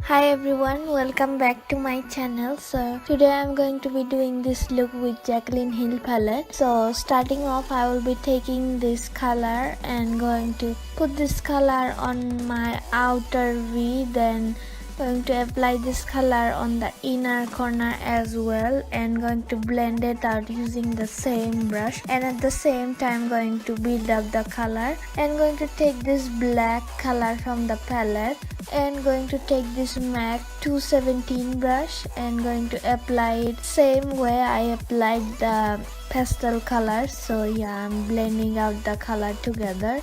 Hi everyone, welcome back to my channel. So today I'm going to be doing this look with Jaclyn Hill palette. So starting off, I will be taking this color and going to put this color on my outer V, then going to apply this color on the inner corner as well, and going to blend it out using the same brush, and at the same time going to build up the color, and going to take this black color from the palette and going to take this MAC 217 brush and going to apply it same way I applied the pastel colors. So yeah, I'm blending out the color together.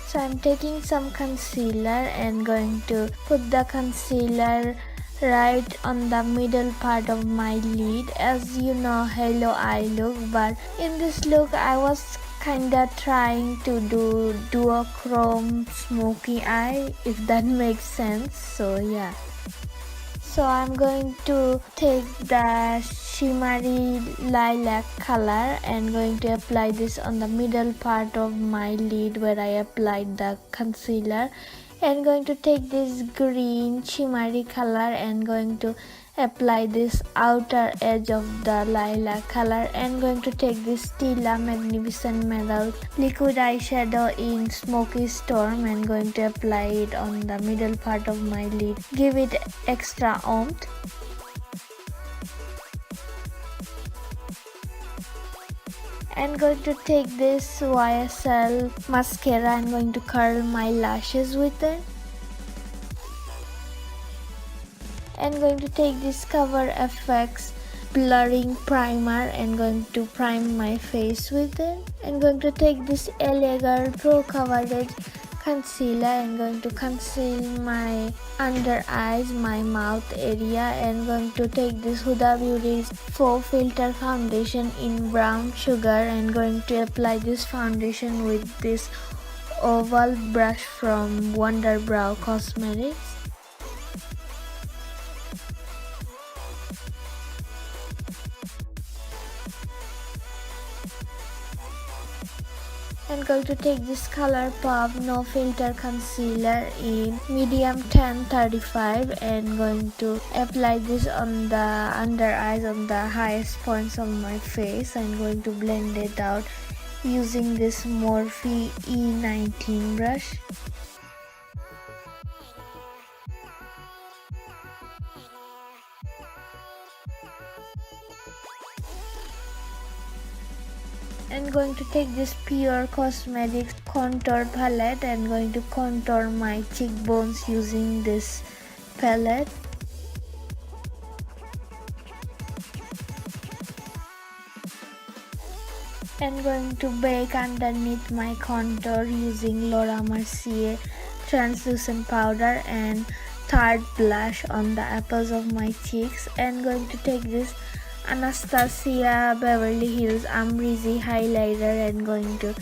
So I'm taking some concealer and going to put the concealer right on the middle part of my lid. As you know, halo eye look, but in this look I was kinda trying to do duochrome smoky eye, if that makes sense. So yeah, so I'm going to take the shimmery lilac color and going to apply this on the middle part of my lid where I applied the concealer, and going to take this green shimmery color and going to apply this outer edge of the lilac color, and going to take this Stila Magnificent Metal liquid eyeshadow in Smoky Storm and going to apply it on the middle part of my lid. Give it extra oomph. And going to take this YSL mascara and going to curl my lashes with it. And going to take this Cover FX blurring primer and going to prime my face with it. And going to take this LA Girl Pro Coverage concealer and going to conceal my under eyes, my mouth area, and going to take this Huda Beauty's Faux Filter foundation in brown sugar and going to apply this foundation with this oval brush from Wonder Brow Cosmetics. And going to take this Colourpop No Filter Concealer in medium tan 35 and going to apply this on the under eyes, on the highest points of my face, and going to blend it out using this Morphe E19 brush. And going to take this Pure Cosmetics contour palette and going to contour my cheekbones using this palette. And going to bake underneath my contour using Laura Mercier translucent powder and Tarte blush on the apples of my cheeks. And going to take this Anastasia Beverly Hills Amrizi highlighter and going to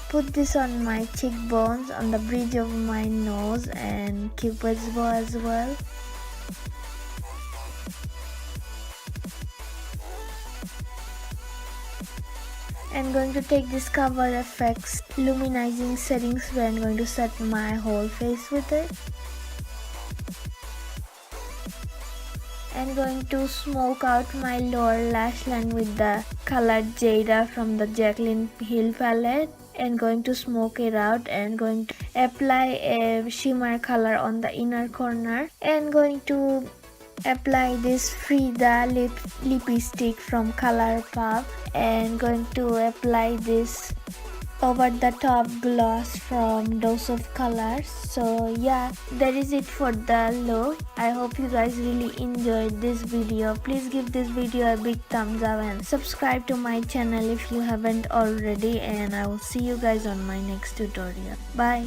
put this on my cheekbones, on the bridge of my nose and cupid's bow as well. And going to take this Cover FX luminizing setting spray and going to set my whole face with it. And going to smoke out my lower lash line with the colored Jada from the Jaclyn Hill palette, and going to smoke it out and going to apply a shimmer color on the inner corner, and going to apply this Frida lippie stick from Colourpop and going to apply this over the top gloss from Dose of Colors. So yeah, that is it for the look. I hope you guys really enjoyed this video. Please give this video a big thumbs up and subscribe to my channel if you haven't already, and I will see you guys on my next tutorial. Bye.